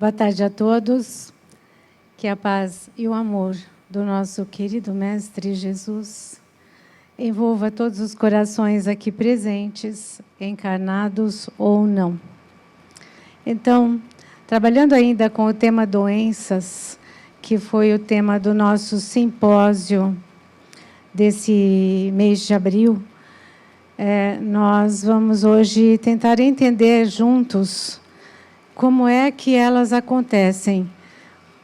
Boa tarde a todos. Que a paz e o amor do nosso querido Mestre Jesus envolva todos os corações aqui presentes, encarnados ou não. Então, trabalhando ainda com o tema doenças, que foi o tema do nosso simpósio desse mês de abril, nós vamos hoje tentar entender juntos como é que elas acontecem,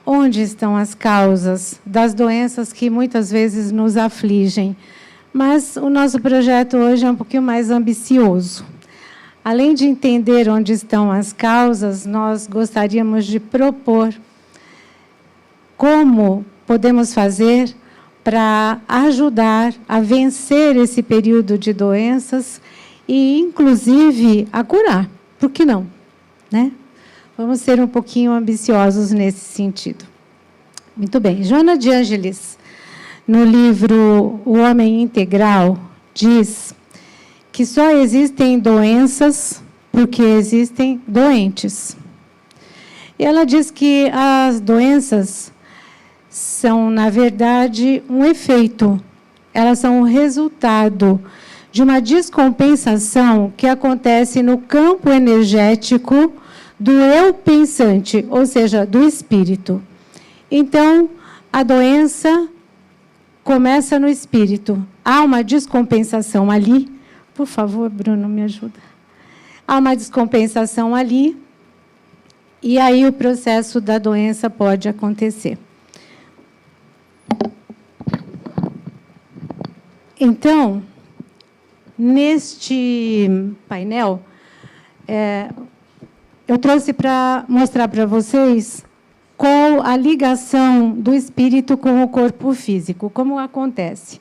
onde estão as causas das doenças que muitas vezes nos afligem. Mas o nosso projeto hoje é um pouquinho mais ambicioso. Além de entender onde estão as causas, nós gostaríamos de propor como podemos fazer para ajudar a vencer esse período de doenças e, inclusive, a curar. Por que não? Né? Vamos ser um pouquinho ambiciosos nesse sentido. Muito bem. Joana de Ângeles, no livro O Homem Integral, diz que só existem doenças porque existem doentes. E ela diz que as doenças são, na verdade, um efeito. Elas são o resultado de uma descompensação que acontece no campo energético do eu pensante, ou seja, do espírito. Então, a doença começa no espírito. Há uma descompensação ali. Por favor, Bruno, me ajuda. Há uma descompensação ali, e aí o processo da doença pode acontecer. Então, neste painel, eu trouxe para mostrar para vocês qual a ligação do espírito com o corpo físico, como acontece.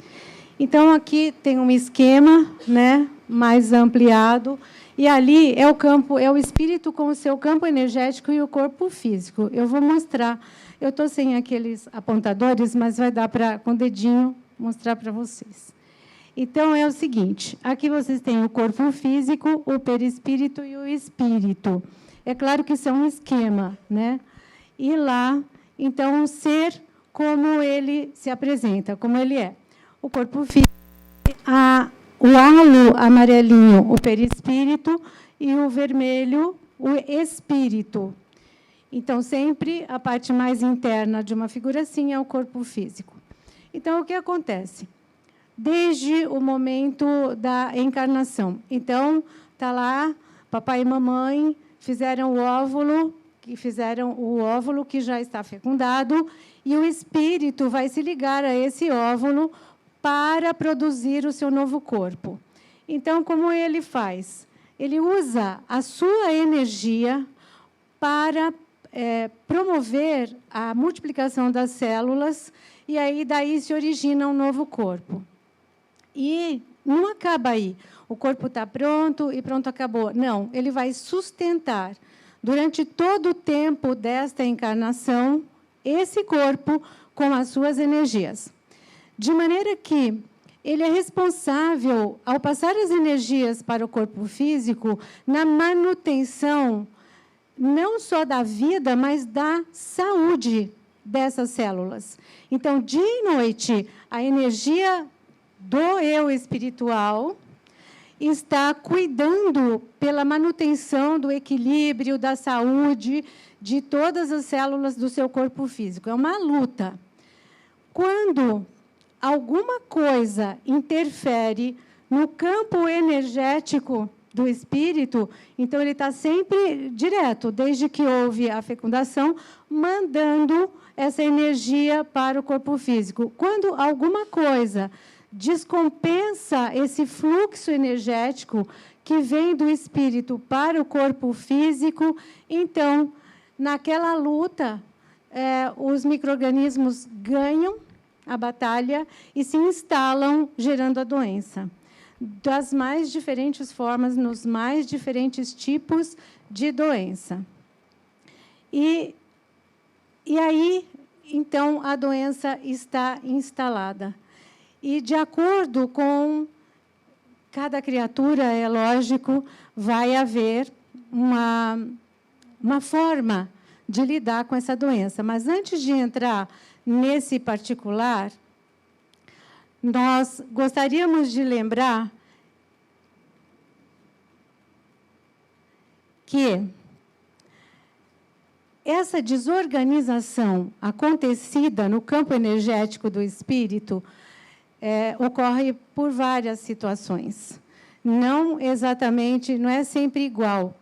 Então, aqui tem um esquema, né, mais ampliado, e ali é o campo, é o espírito com o seu campo energético e o corpo físico. Eu vou mostrar. Eu estou sem aqueles apontadores, mas vai dar para, com o dedinho, mostrar para vocês. Então, é o seguinte, aqui vocês têm o corpo físico, o perispírito e o espírito. É claro que isso é um esquema, né? E lá, então, o ser, como ele se apresenta, como ele é. O corpo físico, o halo amarelinho, o perispírito, e o vermelho, o espírito. Então, sempre a parte mais interna de uma figura assim é o corpo físico. Então, o que acontece? Desde o momento da encarnação. Então, está lá, papai e mamãe fizeram o óvulo que já está fecundado, e o espírito vai se ligar a esse óvulo para produzir o seu novo corpo. Então, como ele faz? Ele usa a sua energia para promover a multiplicação das células, e aí daí se origina um novo corpo. E não acaba aí. O corpo está pronto e pronto, acabou. Não, ele vai sustentar, durante todo o tempo desta encarnação, esse corpo com as suas energias. De maneira que ele é responsável, ao passar as energias para o corpo físico, na manutenção, não só da vida, mas da saúde dessas células. Então, dia e noite, a energia do eu espiritual está cuidando pela manutenção do equilíbrio, da saúde de todas as células do seu corpo físico. É uma luta. Quando alguma coisa interfere no campo energético do espírito, então ele está sempre direto, desde que houve a fecundação, mandando essa energia para o corpo físico. Quando alguma coisa descompensa esse fluxo energético que vem do espírito para o corpo físico, então, naquela luta, os micro-organismos ganham a batalha e se instalam, gerando a doença. Das mais diferentes formas, nos mais diferentes tipos de doença. E aí, então, a doença está instalada. E, de acordo com cada criatura, é lógico, vai haver uma forma de lidar com essa doença. Mas, antes de entrar nesse particular, nós gostaríamos de lembrar que essa desorganização acontecida no campo energético do espírito ocorre por várias situações. Não exatamente, não é sempre igual.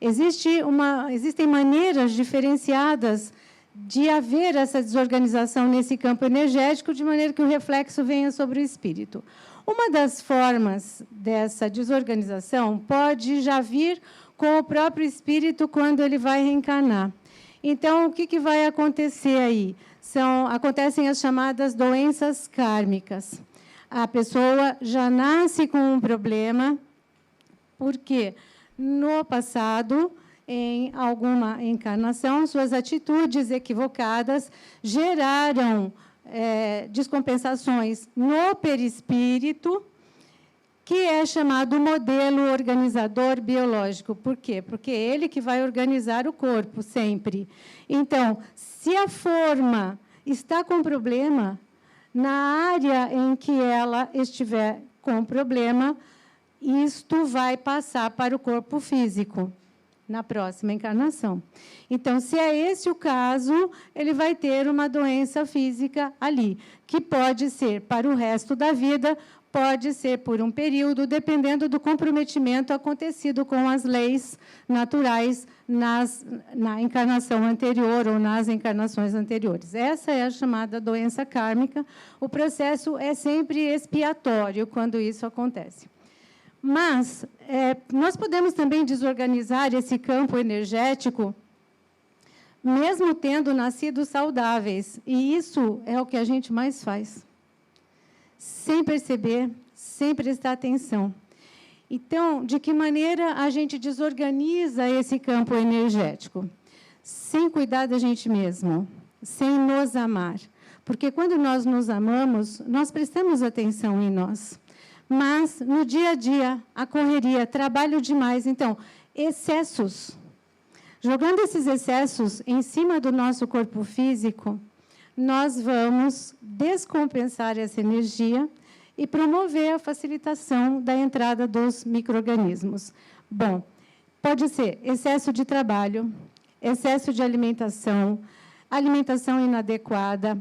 Existem maneiras diferenciadas de haver essa desorganização nesse campo energético, de maneira que o reflexo venha sobre o espírito. Uma das formas dessa desorganização pode já vir com o próprio espírito quando ele vai reencarnar. Então, o que vai acontecer aí? Acontecem as chamadas doenças kármicas. A pessoa já nasce com um problema, porque no passado, em alguma encarnação, suas atitudes equivocadas geraram descompensações no perispírito, que é chamado modelo organizador biológico. Por quê? Porque é ele que vai organizar o corpo, sempre. Então, se a forma está com problema, na área em que ela estiver com problema, isto vai passar para o corpo físico, na próxima encarnação. Então, se é esse o caso, ele vai ter uma doença física ali, que pode ser para o resto da vida, pode ser por um período, dependendo do comprometimento acontecido com as leis naturais na encarnação anterior ou nas encarnações anteriores. Essa é a chamada doença kármica. O processo é sempre expiatório quando isso acontece. Mas nós podemos também desorganizar esse campo energético, mesmo tendo nascido saudáveis. E isso é o que a gente mais faz. Sem perceber, sem prestar atenção. Então, de que maneira a gente desorganiza esse campo energético? Sem cuidar da gente mesmo, sem nos amar. Porque quando nós nos amamos, nós prestamos atenção em nós. Mas, no dia a dia, a correria, trabalho demais. Então, excessos. Jogando esses excessos em cima do nosso corpo físico, nós vamos descompensar essa energia e promover a facilitação da entrada dos micro-organismos. Bom, pode ser excesso de trabalho, excesso de alimentação, alimentação inadequada,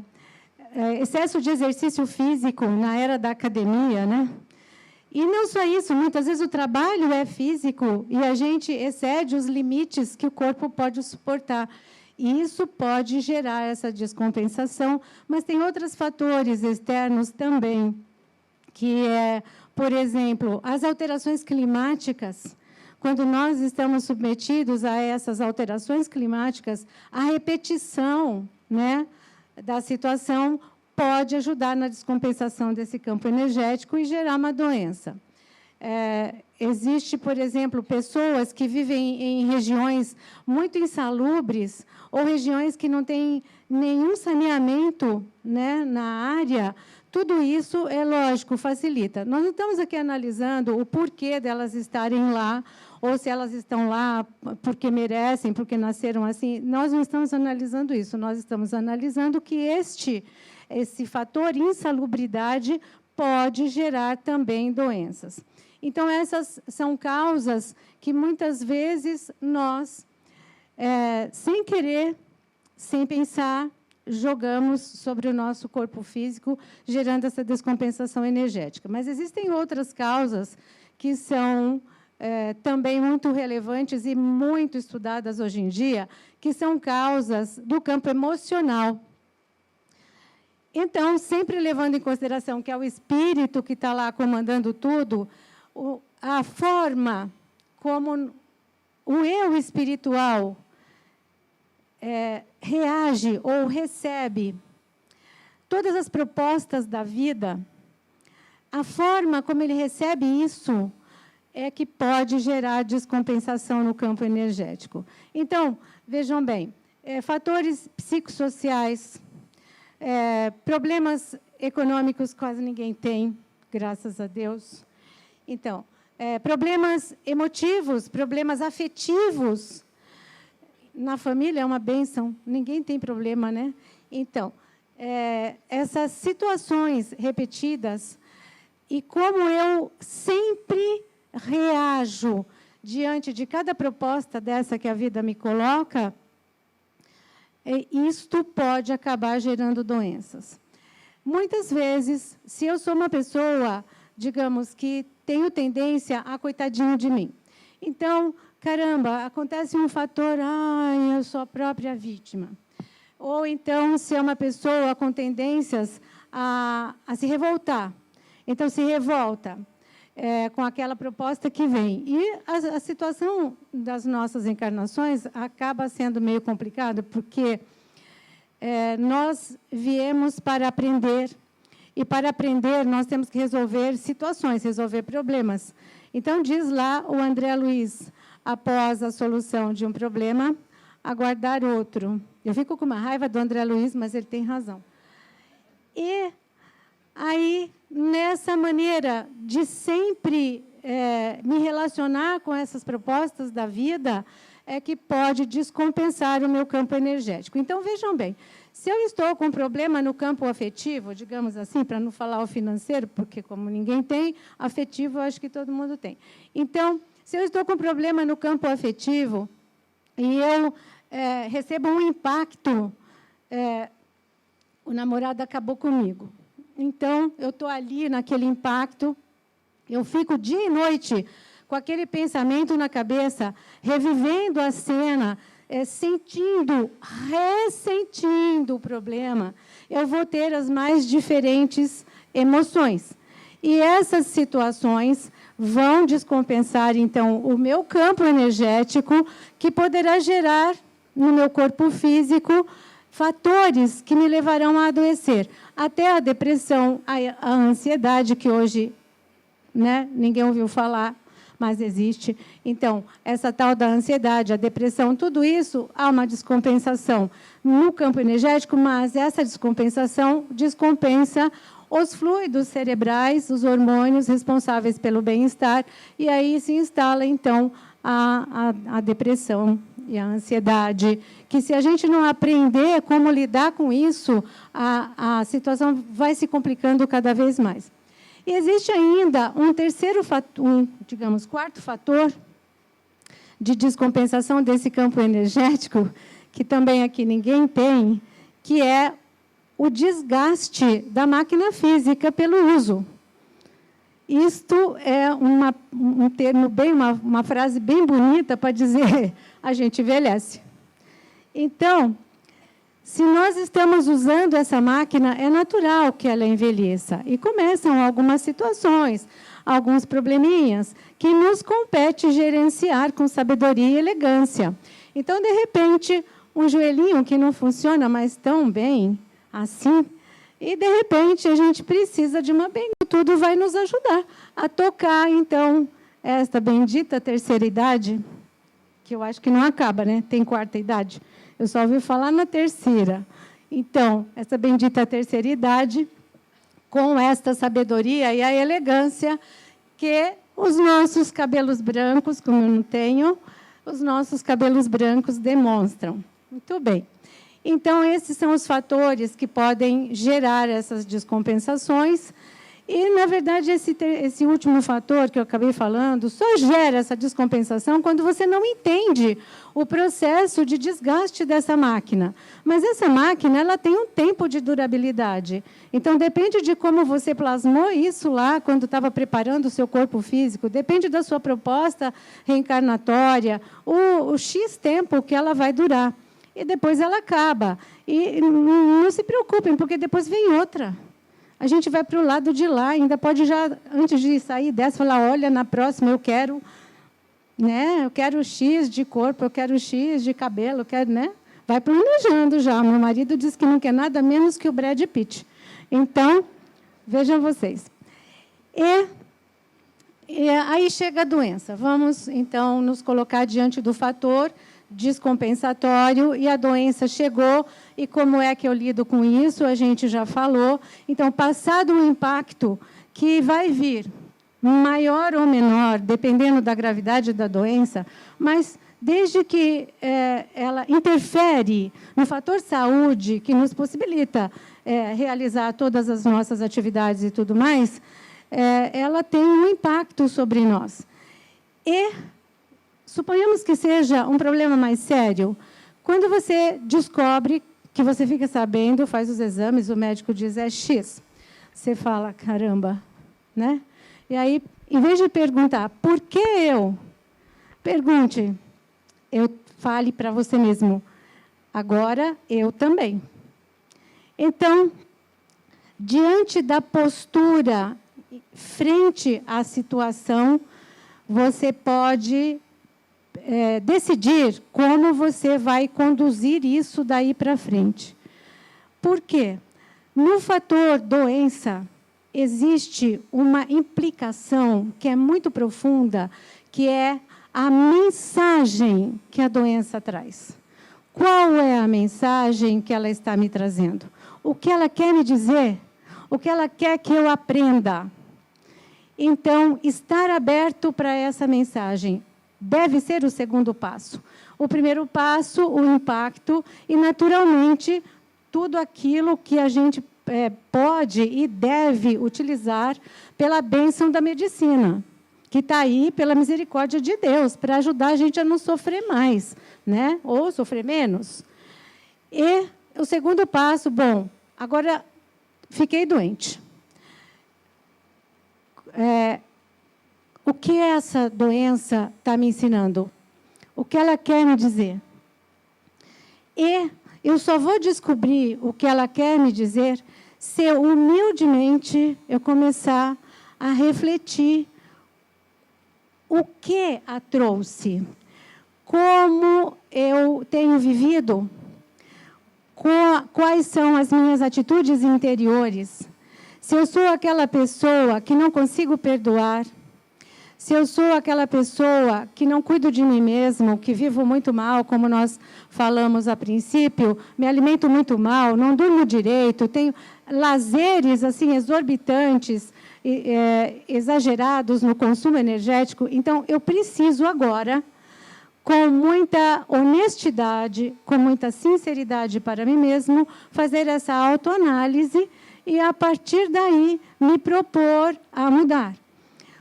excesso de exercício físico na era da academia, né? E não só isso, muitas vezes o trabalho é físico e a gente excede os limites que o corpo pode suportar. E isso pode gerar essa descompensação, mas tem outros fatores externos também, que é, por exemplo, as alterações climáticas. Quando nós estamos submetidos a essas alterações climáticas, a repetição, né, da situação pode ajudar na descompensação desse campo energético e gerar uma doença. Existe, por exemplo, pessoas que vivem em regiões muito insalubres ou regiões que não têm nenhum saneamento, né, na área. Tudo isso, é lógico, facilita. Nós não estamos aqui analisando o porquê delas estarem lá, ou se elas estão lá porque merecem, porque nasceram assim. Nós não estamos analisando isso. Nós estamos analisando que esse fator insalubridade pode gerar também doenças. Então, essas são causas que, muitas vezes, nós, sem querer, sem pensar, jogamos sobre o nosso corpo físico, gerando essa descompensação energética. Mas existem outras causas que são também muito relevantes e muito estudadas hoje em dia, que são causas do campo emocional. Então, sempre levando em consideração que é o espírito que está lá comandando tudo, a forma como o eu espiritual reage ou recebe todas as propostas da vida, a forma como ele recebe isso é que pode gerar descompensação no campo energético. Então, vejam bem, fatores psicossociais, problemas econômicos quase ninguém tem, graças a Deus. Então, problemas emotivos, problemas afetivos. na família é uma bênção, ninguém tem problema, né? Então, essas situações repetidas e como eu sempre reajo diante de cada proposta dessa que a vida me coloca, isto pode acabar gerando doenças. Muitas vezes, se eu sou uma pessoa, digamos, que tenho tendência a coitadinho de mim, então, caramba, acontece um fator, eu sou a própria vítima. Ou então, se é uma pessoa com tendências a se revoltar, então se revolta com aquela proposta que vem. E a situação das nossas encarnações acaba sendo meio complicada, porque nós viemos para aprender, e para aprender nós temos que resolver situações, resolver problemas. Então, diz lá o André Luiz, após a solução de um problema, aguardar outro. Eu fico com uma raiva do André Luiz, mas ele tem razão. E aí, nessa maneira de sempre me relacionar com essas propostas da vida, é que pode descompensar o meu campo energético. Então, vejam bem, se eu estou com problema no campo afetivo, digamos assim, para não falar o financeiro, porque como ninguém tem, afetivo eu acho que todo mundo tem. Então, se eu estou com problema no campo afetivo e eu recebo um impacto, o namorado acabou comigo. Então, eu estou ali naquele impacto, eu fico dia e noite com aquele pensamento na cabeça, revivendo a cena, ressentindo o problema, eu vou ter as mais diferentes emoções. E essas situações vão descompensar, então, o meu campo energético, que poderá gerar no meu corpo físico fatores que me levarão a adoecer. Até a depressão, a ansiedade, que hoje ninguém ouviu falar, mas existe. Então, essa tal da ansiedade, a depressão, tudo isso há uma descompensação no campo energético, mas essa descompensação descompensa os fluidos cerebrais, os hormônios responsáveis pelo bem-estar, e aí se instala, então, a depressão e a ansiedade, que se a gente não aprender como lidar com isso, a situação vai se complicando cada vez mais. E existe ainda um terceiro fator, digamos, quarto fator de descompensação desse campo energético, que também aqui ninguém tem, que é o desgaste da máquina física pelo uso. Isto é um termo uma frase bem bonita para dizer a gente envelhece. Então, se nós estamos usando essa máquina, é natural que ela envelheça. E começam algumas situações, alguns probleminhas, que nos compete gerenciar com sabedoria e elegância. Então, de repente, um joelhinho que não funciona mais tão bem assim, e, de repente, a gente precisa de uma bem. Tudo vai nos ajudar a tocar, então, esta bendita terceira idade, que eu acho que não acaba, né? Tem quarta idade. Eu só ouvi falar na terceira. Então, essa bendita terceira idade, com esta sabedoria e a elegância que os nossos cabelos brancos, como eu não tenho, os nossos cabelos brancos demonstram. Muito bem. Então, esses são os fatores que podem gerar essas descompensações. E, na verdade, esse último fator que eu acabei falando só gera essa descompensação quando você não entende o processo de desgaste dessa máquina. Mas essa máquina ela tem um tempo de durabilidade. Então, depende de como você plasmou isso lá quando estava preparando o seu corpo físico, depende da sua proposta reencarnatória, o X tempo que ela vai durar. E depois ela acaba. E não se preocupem, porque depois vem outra. A gente vai para o lado de lá, ainda pode já, antes de sair dessa, falar, olha, na próxima eu quero X de corpo, eu quero X de cabelo, eu quero, né? Vai planejando já. Meu marido diz que não quer nada menos que o Brad Pitt. Então, vejam vocês. E aí chega a doença. Vamos, então, nos colocar diante do fator descompensatório, e a doença chegou, e como é que eu lido com isso? A gente já falou. Então, passado um impacto que vai vir, maior ou menor, dependendo da gravidade da doença, mas desde que ela interfere no fator saúde, que nos possibilita realizar todas as nossas atividades e tudo mais, ela tem um impacto sobre nós. E suponhamos que seja um problema mais sério. Quando você descobre, que você fica sabendo, faz os exames, o médico diz é X. Você fala, caramba, né? E aí, em vez de perguntar, por que eu? Pergunte, fale para você mesmo, agora eu também. Então, diante da postura, frente à situação, você pode decidir como você vai conduzir isso daí para frente. Por quê? No fator doença, existe uma implicação que é muito profunda, que é a mensagem que a doença traz. Qual é a mensagem que ela está me trazendo? O que ela quer me dizer? O que ela quer que eu aprenda? Então, estar aberto para essa mensagem deve ser o segundo passo. O primeiro passo, o impacto, e, naturalmente, tudo aquilo que a gente pode e deve utilizar pela bênção da medicina, que está aí pela misericórdia de Deus, para ajudar a gente a não sofrer mais, né? Ou sofrer menos. E o segundo passo, bom, agora fiquei doente. O que essa doença está me ensinando? O que ela quer me dizer? E eu só vou descobrir o que ela quer me dizer se humildemente eu começar a refletir o que a trouxe, como eu tenho vivido, quais são as minhas atitudes interiores, se eu sou aquela pessoa que não consigo perdoar, se eu sou aquela pessoa que não cuido de mim mesmo, que vivo muito mal, como nós falamos a princípio, me alimento muito mal, não durmo direito, tenho lazeres assim exorbitantes, exagerados no consumo energético. Então, eu preciso agora, com muita honestidade, com muita sinceridade para mim mesmo, fazer essa autoanálise e, a partir daí, me propor a mudar.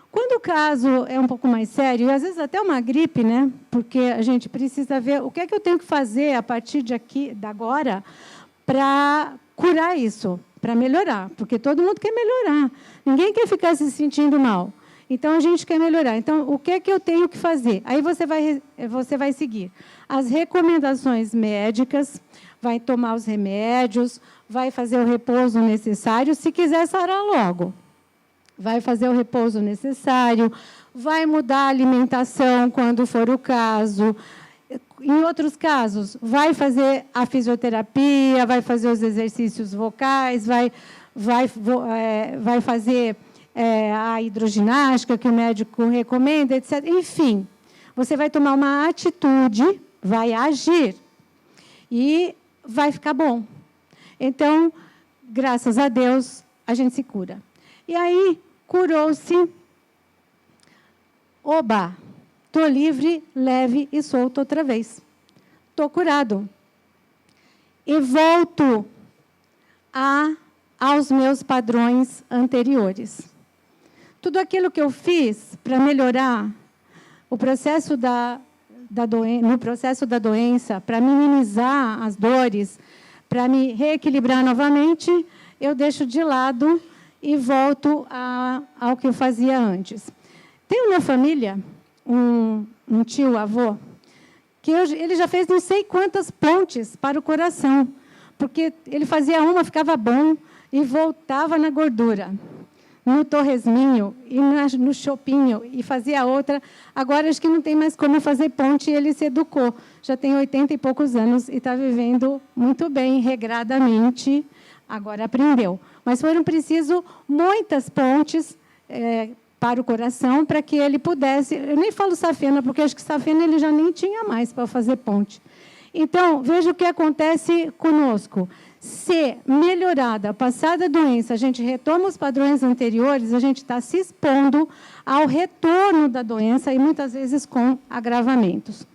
Quando o caso é um pouco mais sério, e às vezes até uma gripe, né? Porque a gente precisa ver o que é que eu tenho que fazer a partir de agora para curar isso, para melhorar, porque todo mundo quer melhorar. Ninguém quer ficar se sentindo mal. Então, a gente quer melhorar. Então, o que é que eu tenho que fazer? Aí você vai seguir as recomendações médicas, vai tomar os remédios, vai fazer o repouso necessário, se quiser sarar logo. Vai fazer o repouso necessário, vai mudar a alimentação quando for o caso. Em outros casos, vai fazer a fisioterapia, vai fazer os exercícios vocais, vai fazer a hidroginástica que o médico recomenda, etc. Enfim, você vai tomar uma atitude, vai agir e vai ficar bom. Então, graças a Deus, a gente se cura. E aí, curou-se. Oba! Estou livre, leve e solto outra vez. Estou curado. E volto aos meus padrões anteriores. Tudo aquilo que eu fiz para melhorar o processo no processo da doença, para minimizar as dores, para me reequilibrar novamente, eu deixo de lado e volto ao que eu fazia antes. Tenho na família um tio, avô, que ele já fez não sei quantas pontes para o coração, porque ele fazia uma, ficava bom, e voltava na gordura, no torresminho, e no chopinho, e fazia outra. Agora, acho que não tem mais como fazer ponte, e ele se educou. Já tem 80 e poucos anos, e está vivendo muito bem, regradamente, agora aprendeu. Mas foram preciso muitas pontes para o coração, para que ele pudesse... Eu nem falo safena, porque acho que safena ele já nem tinha mais para fazer ponte. Então, veja o que acontece conosco. Se melhorada, passada a doença, a gente retoma os padrões anteriores, a gente está se expondo ao retorno da doença e, muitas vezes, com agravamentos.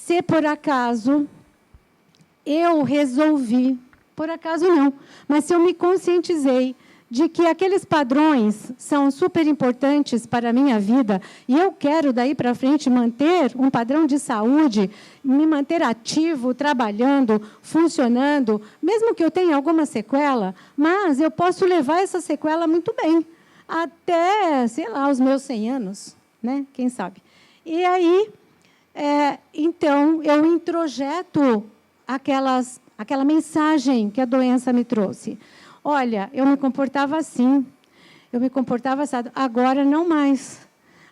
se por acaso eu resolvi, por acaso não, mas se eu me conscientizei de que aqueles padrões são super importantes para a minha vida e eu quero, daí para frente, manter um padrão de saúde, me manter ativo, trabalhando, funcionando, mesmo que eu tenha alguma sequela, mas eu posso levar essa sequela muito bem, até, sei lá, os meus 100 anos, né? Quem sabe? E aí, então, eu introjeto aquela mensagem que a doença me trouxe. Olha, eu me comportava assim, eu me comportava assim, agora não mais,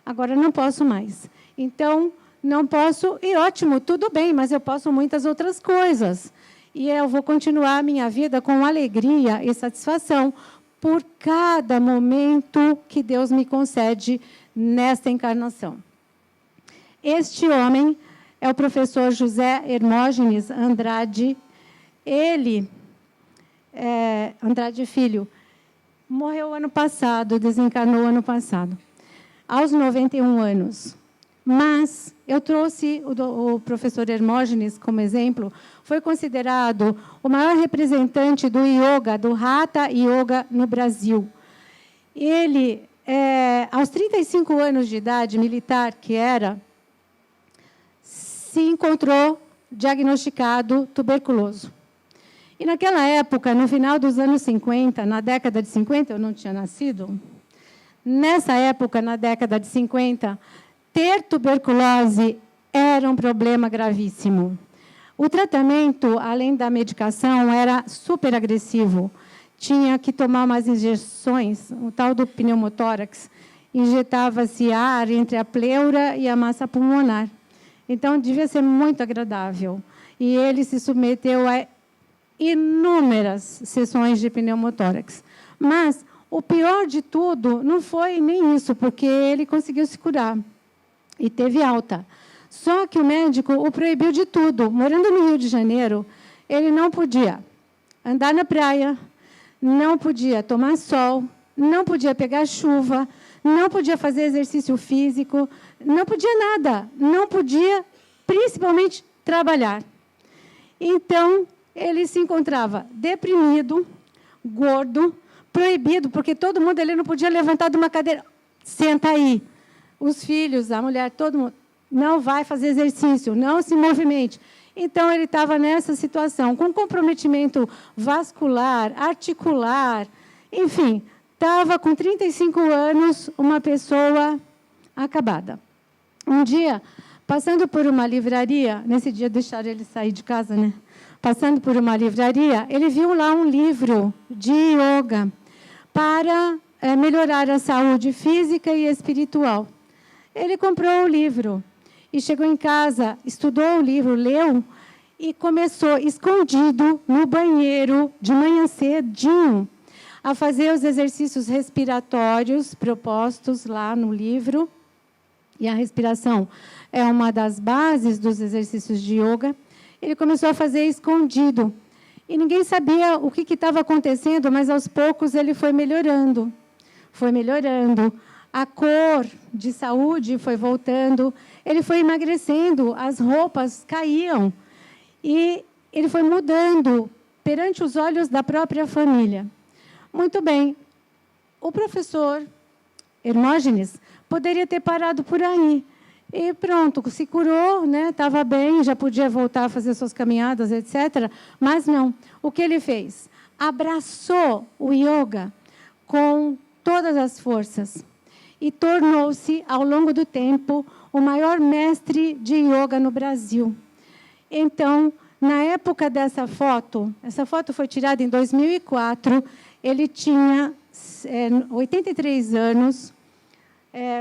agora não posso mais. Então, não posso, e ótimo, tudo bem, mas eu posso muitas outras coisas. E eu vou continuar a minha vida com alegria e satisfação por cada momento que Deus me concede nesta encarnação. Este homem é o professor José Hermógenes Andrade. Ele... Andrade Filho, morreu ano passado, desencarnou ano passado, aos 91 anos. Mas eu trouxe o professor Hermógenes como exemplo, foi considerado o maior representante do yoga, do Hatha Yoga no Brasil. Ele, aos 35 anos de idade, militar que era, se encontrou diagnosticado tuberculoso. E naquela época, no final dos anos 50, na década de 50, eu não tinha nascido, nessa época, na década de 50, ter tuberculose era um problema gravíssimo. O tratamento, além da medicação, era super agressivo. Tinha que tomar umas injeções, o tal do pneumotórax. Injetava-se ar entre a pleura e a massa pulmonar. Então, devia ser muito agradável. E ele se submeteu a inúmeras sessões de pneumotórax. Mas o pior de tudo não foi nem isso, porque ele conseguiu se curar e teve alta. Só que o médico o proibiu de tudo. Morando no Rio de Janeiro, ele não podia andar na praia, não podia tomar sol, não podia pegar chuva, não podia fazer exercício físico, não podia nada, não podia, principalmente, trabalhar. Então, ele se encontrava deprimido, gordo, proibido, porque todo mundo ele não podia levantar de uma cadeira. Senta aí. Os filhos, a mulher, todo mundo, não vai fazer exercício, não se movimente. Então, ele estava nessa situação, com comprometimento vascular, articular, enfim, estava com 35 anos, uma pessoa acabada. Um dia, passando por uma livraria, nesse dia deixaram ele sair de casa, né? Passando por uma livraria, ele viu lá um livro de yoga para melhorar a saúde física e espiritual. Ele comprou o livro e chegou em casa, estudou o livro, leu e começou, escondido, no banheiro, de manhã cedinho, a fazer os exercícios respiratórios propostos lá no livro. E a respiração é uma das bases dos exercícios de yoga. Ele começou a fazer escondido. E ninguém sabia o que estava acontecendo, mas, aos poucos, ele foi melhorando. Foi melhorando. A cor de saúde foi voltando. Ele foi emagrecendo, as roupas caíam. E ele foi mudando perante os olhos da própria família. Muito bem. O professor Hermógenes poderia ter parado por aí. E pronto, se curou, né? Estava bem, já podia voltar a fazer suas caminhadas, etc. Mas não. O que ele fez? Abraçou o yoga com todas as forças e tornou-se, ao longo do tempo, o maior mestre de yoga no Brasil. Então, na época dessa foto, essa foto foi tirada em 2004, ele tinha 83 anos.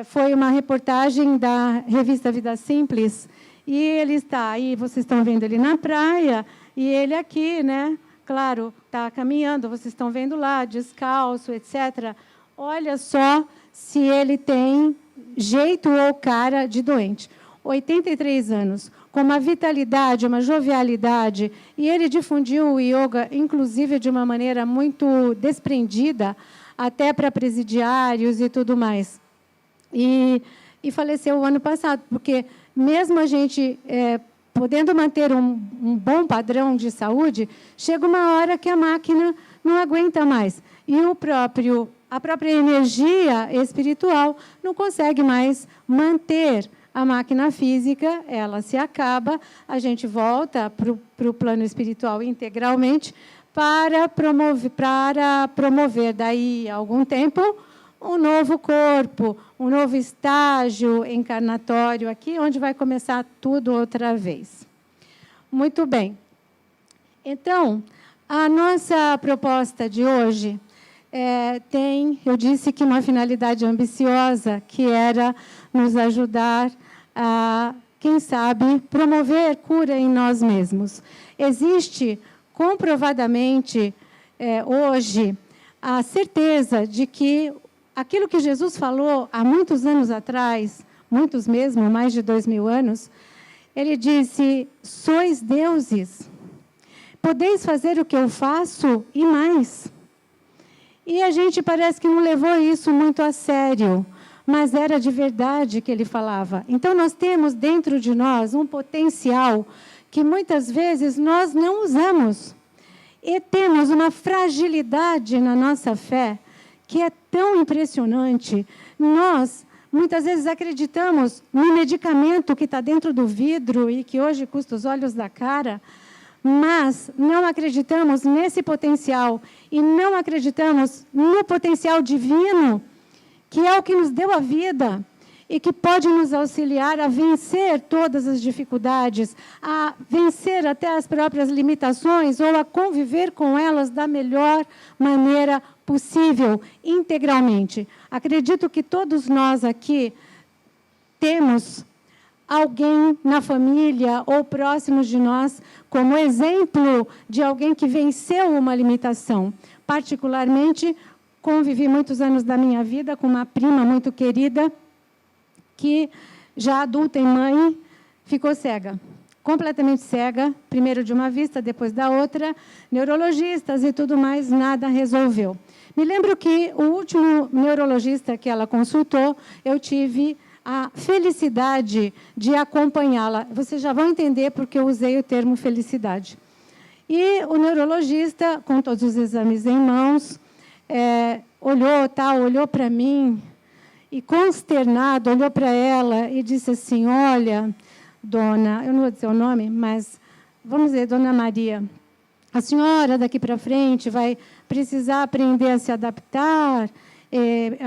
Foi uma reportagem da revista Vida Simples, e ele está aí, vocês estão vendo ele na praia, e ele aqui, né? Claro, está caminhando, vocês estão vendo lá, descalço, etc. Olha só se ele tem jeito ou cara de doente. 83 anos, com uma vitalidade, uma jovialidade, e ele difundiu o yoga, inclusive, de uma maneira muito desprendida, até para presidiários e tudo mais. E faleceu o ano passado, porque mesmo a gente podendo manter um bom padrão de saúde, chega uma hora que a máquina não aguenta mais. E a própria energia espiritual não consegue mais manter a máquina física, ela se acaba, a gente volta para o plano espiritual integralmente para promover daí a algum tempo um novo corpo, um novo estágio encarnatório aqui, onde vai começar tudo outra vez. Muito bem. Então, a nossa proposta de hoje eu disse que uma finalidade ambiciosa, que era nos ajudar a, quem sabe, promover cura em nós mesmos. Existe, comprovadamente, hoje, a certeza de que aquilo que Jesus falou há muitos anos atrás, muitos mesmo, mais de 2000 anos, ele disse, sois deuses, podeis fazer o que eu faço e mais. E a gente parece que não levou isso muito a sério, mas era de verdade que ele falava. Então, nós temos dentro de nós um potencial que muitas vezes nós não usamos. E temos uma fragilidade na nossa fé que é tão impressionante. Nós, muitas vezes, acreditamos no medicamento que está dentro do vidro e que hoje custa os olhos da cara, mas não acreditamos nesse potencial e não acreditamos no potencial divino, que é o que nos deu a vida e que pode nos auxiliar a vencer todas as dificuldades, a vencer até as próprias limitações ou a conviver com elas da melhor maneira possível, integralmente. Acredito que todos nós aqui temos alguém na família ou próximos de nós como exemplo de alguém que venceu uma limitação. Particularmente, convivi muitos anos da minha vida com uma prima muito querida que, já adulta e mãe, ficou cega. Completamente cega, primeiro de uma vista, depois da outra, neurologistas e tudo mais, nada resolveu. Me lembro que o último neurologista que ela consultou, eu tive a felicidade de acompanhá-la. Vocês já vão entender porque eu usei o termo felicidade. E o neurologista, com todos os exames em mãos, olhou para mim e, consternado, olhou para ela e disse assim, olha, dona, eu não vou dizer o nome, mas vamos dizer, dona Maria, a senhora daqui para frente vai precisar aprender a se adaptar,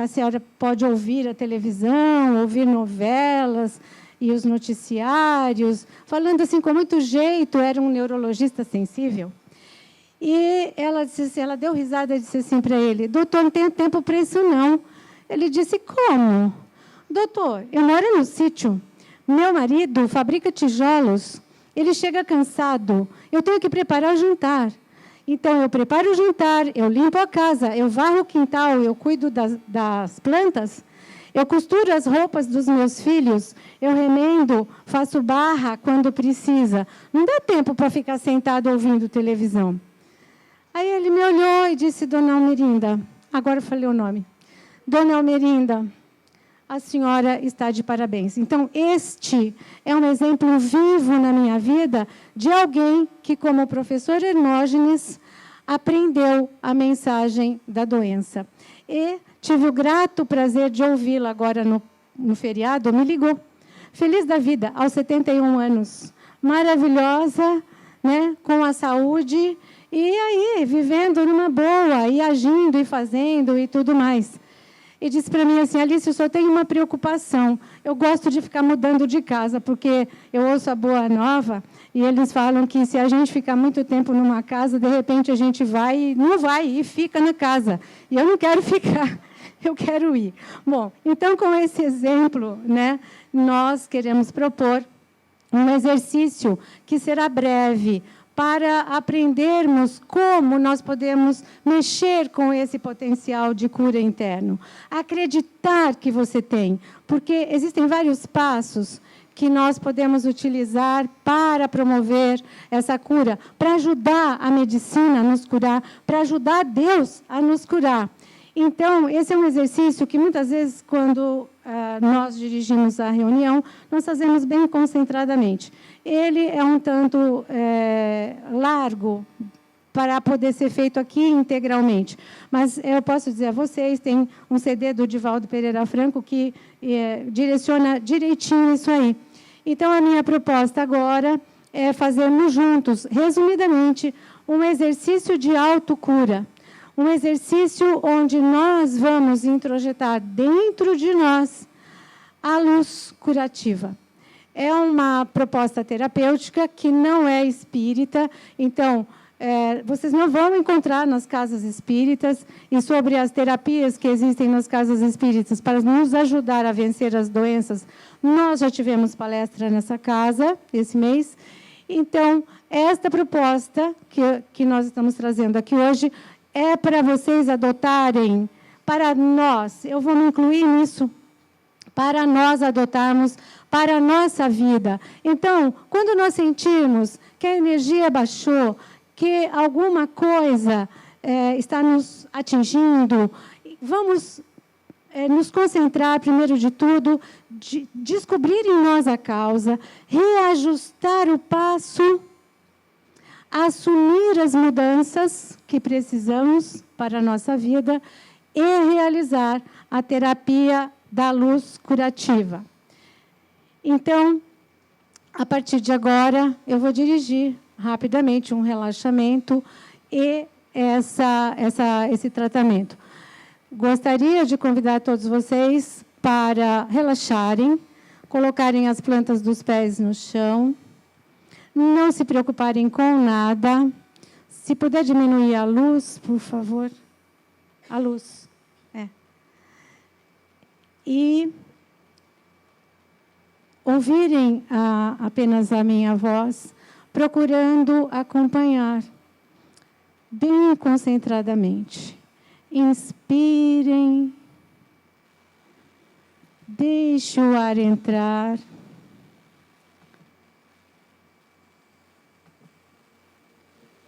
a senhora pode ouvir a televisão, ouvir novelas e os noticiários, falando assim com muito jeito, era um neurologista sensível. E ela disse assim, ela deu risada e disse assim para ele, doutor, não tenho tempo para isso não. Ele disse, como? Doutor, eu moro no sítio, meu marido fabrica tijolos, ele chega cansado, eu tenho que preparar o jantar. Então, eu preparo o jantar, eu limpo a casa, eu varro o quintal, eu cuido das plantas, eu costuro as roupas dos meus filhos, eu remendo, faço barra quando precisa. Não dá tempo para ficar sentado ouvindo televisão. Aí ele me olhou e disse, dona Almerinda, agora eu falei o nome, dona Almerinda, a senhora está de parabéns. Então, este é um exemplo vivo na minha vida de alguém que, como o professor Hermógenes, aprendeu a mensagem da doença. E tive o grato prazer de ouvi-la agora no feriado, me ligou. Feliz da vida, aos 71 anos. Maravilhosa, né, com a saúde, e aí, vivendo numa boa, e agindo, e fazendo, e tudo mais. E disse para mim assim, Alice, eu só tenho uma preocupação. Eu gosto de ficar mudando de casa, porque eu ouço a Boa Nova, e eles falam que se a gente ficar muito tempo numa casa, de repente a gente vai e não vai, e fica na casa. E eu não quero ficar, eu quero ir. Bom, então, com esse exemplo, né, nós queremos propor um exercício que será breve, para aprendermos como nós podemos mexer com esse potencial de cura interno. Acreditar que você tem, porque existem vários passos que nós podemos utilizar para promover essa cura, para ajudar a medicina a nos curar, para ajudar Deus a nos curar. Então, esse é um exercício que, muitas vezes, quando nós dirigimos a reunião, nós fazemos bem concentradamente. Ele é um tanto largo para poder ser feito aqui integralmente. Mas eu posso dizer a vocês, tem um CD do Divaldo Pereira Franco que direciona direitinho isso aí. Então, a minha proposta agora é fazermos juntos, resumidamente, um exercício de autocura. Um exercício onde nós vamos introjetar dentro de nós a luz curativa. É uma proposta terapêutica que não é espírita, então, vocês não vão encontrar nas casas espíritas, e sobre as terapias que existem nas casas espíritas para nos ajudar a vencer as doenças, nós já tivemos palestra nessa casa esse mês. Então, esta proposta que nós estamos trazendo aqui hoje é para vocês adotarem, para nós, eu vou me incluir nisso, para nós adotarmos para a nossa vida. Então, quando nós sentirmos que a energia baixou, que alguma coisa está nos atingindo, vamos nos concentrar, primeiro de tudo, de descobrir em nós a causa, reajustar o passo, assumir as mudanças que precisamos para a nossa vida e realizar a terapia da luz curativa. Então, a partir de agora, eu vou dirigir rapidamente um relaxamento e esse tratamento. Gostaria de convidar todos vocês para relaxarem, colocarem as plantas dos pés no chão, não se preocuparem com nada. Se puder diminuir a luz, por favor. A luz. E ouvirem apenas a minha voz, procurando acompanhar bem concentradamente. Inspirem. Deixe o ar entrar.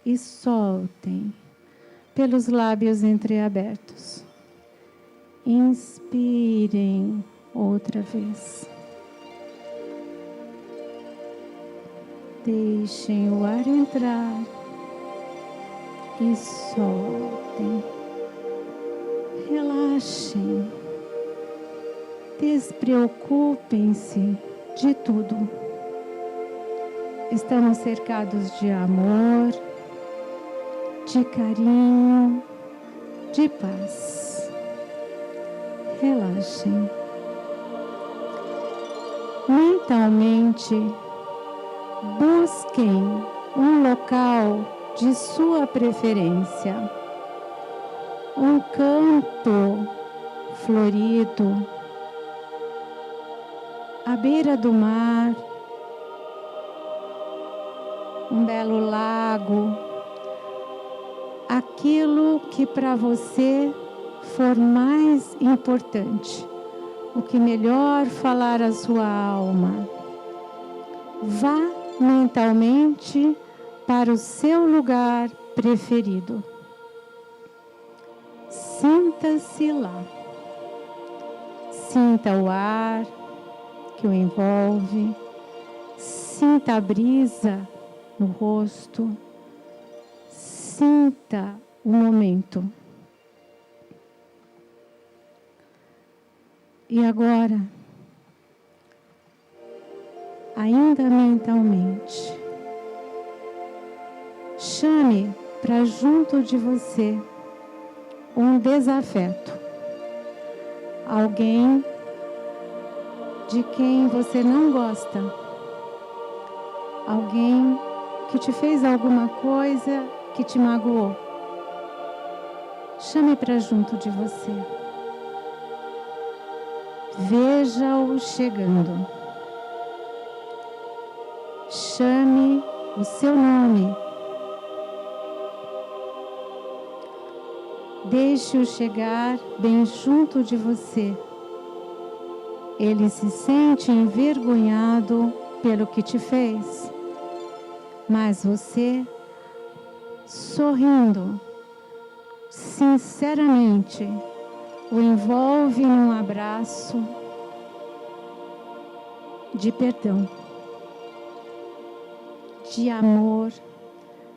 E soltem pelos lábios entreabertos. Inspirem outra vez. Deixem o ar entrar e soltem. Relaxem. Despreocupem-se de tudo. Estamos cercados de amor, de carinho, de paz. Relaxem. Mentalmente, busquem um local de sua preferência. Um campo florido, à beira do mar, um belo lago, aquilo que para você for mais importante, o que melhor falar à sua alma. Vá mentalmente para o seu lugar preferido. Sinta-se lá. Sinta o ar que o envolve. Sinta a brisa no rosto. Sinta o momento. E agora, ainda mentalmente, chame para junto de você um desafeto. Alguém de quem você não gosta. Alguém que te fez alguma coisa que te magoou. Chame para junto de você. Veja-o chegando. Chame o seu nome. Deixe-o chegar bem junto de você. Ele se sente envergonhado pelo que te fez. Mas você, sorrindo, sinceramente, o envolve num abraço de perdão, de amor,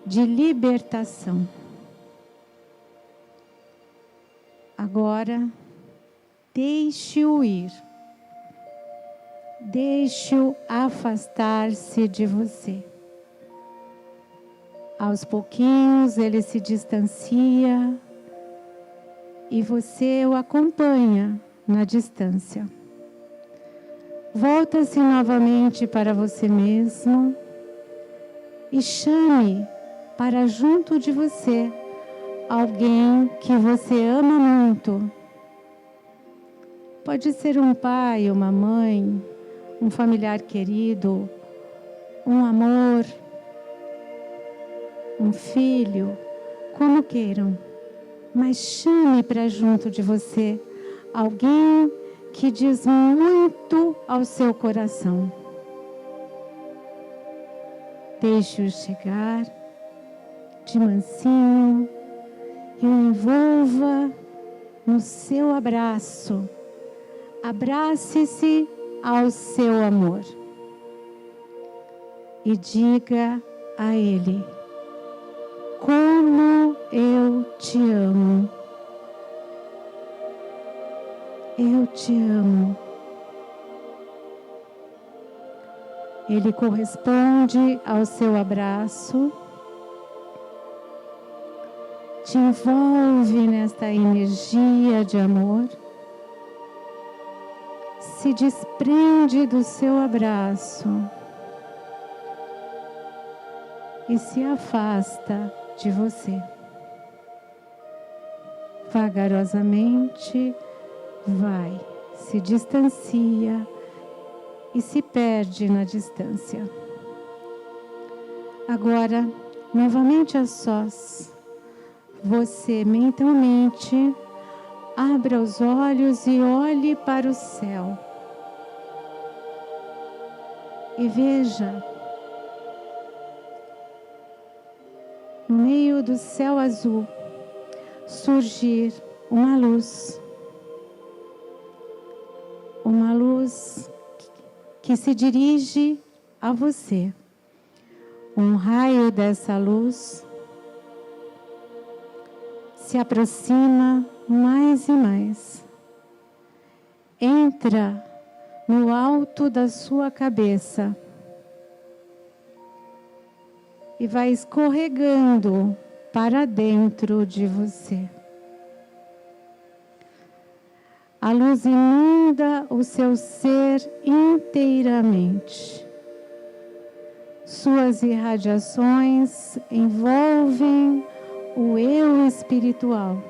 de libertação. Agora, deixe-o ir. Deixe-o afastar-se de você. Aos pouquinhos ele se distancia e você o acompanha na distância. Volta-se novamente para você mesmo e chame para junto de você alguém que você ama muito. Pode ser um pai, uma mãe, um familiar querido, um amor, um filho, como queiram. Mas chame para junto de você alguém que diz muito ao seu coração. Deixe-o chegar de mansinho e o envolva no seu abraço. Abrace-se ao seu amor e diga a ele: como eu te amo. Eu te amo. Ele corresponde ao seu abraço, te envolve nesta energia de amor, se desprende do seu abraço e se afasta de você. Vagarosamente vai, se distancia e se perde na distância. Agora, novamente a sós, você mentalmente abra os olhos e olhe para o céu. E veja, no meio do céu azul, surgir uma luz. Uma luz que se dirige a você. Um raio dessa luz se aproxima mais e mais. Entra no alto da sua cabeça e vai escorregando para dentro de você. A luz inunda o seu ser inteiramente. Suas irradiações envolvem o eu espiritual.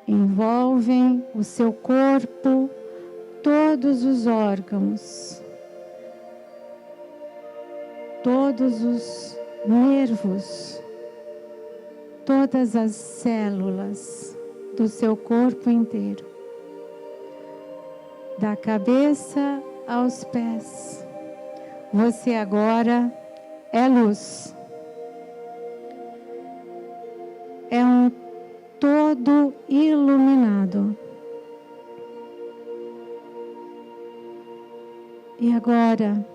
Envolvem o seu corpo, todos os órgãos, todos os nervos, todas as células do seu corpo inteiro, da cabeça aos pés. Você agora é luz. É um todo iluminado. E agora,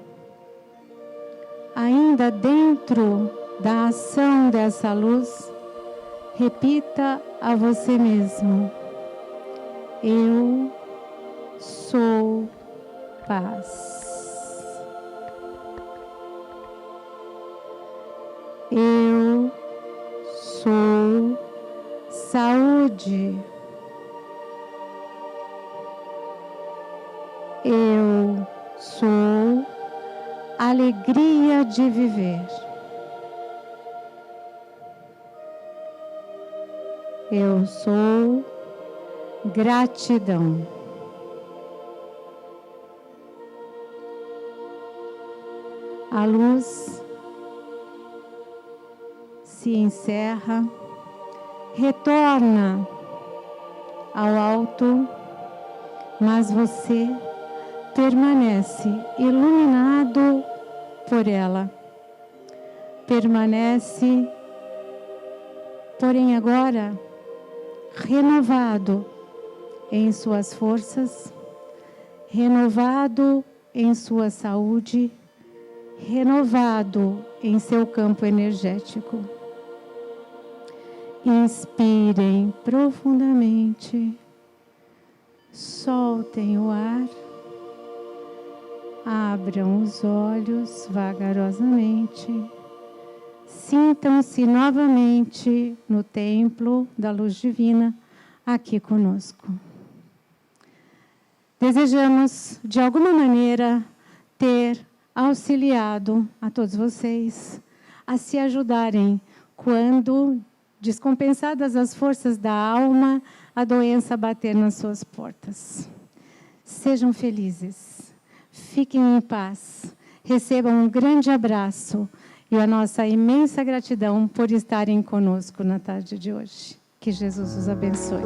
ainda dentro da ação dessa luz, repita a você mesmo: eu sou paz. Eu sou saúde. Eu sou alegria de viver. Eu sou gratidão. A luz se encerra, retorna ao alto, mas você permanece iluminado por ela. Permanece, porém agora renovado em suas forças, renovado em sua saúde, renovado em seu campo energético. Inspirem profundamente, soltem o ar, abram os olhos vagarosamente, sintam-se novamente no templo da luz divina aqui conosco. Desejamos, de alguma maneira, ter auxiliado a todos vocês a se ajudarem quando, descompensadas as forças da alma, a doença bater nas suas portas. Sejam felizes, fiquem em paz, recebam um grande abraço e a nossa imensa gratidão por estarem conosco na tarde de hoje. Que Jesus os abençoe.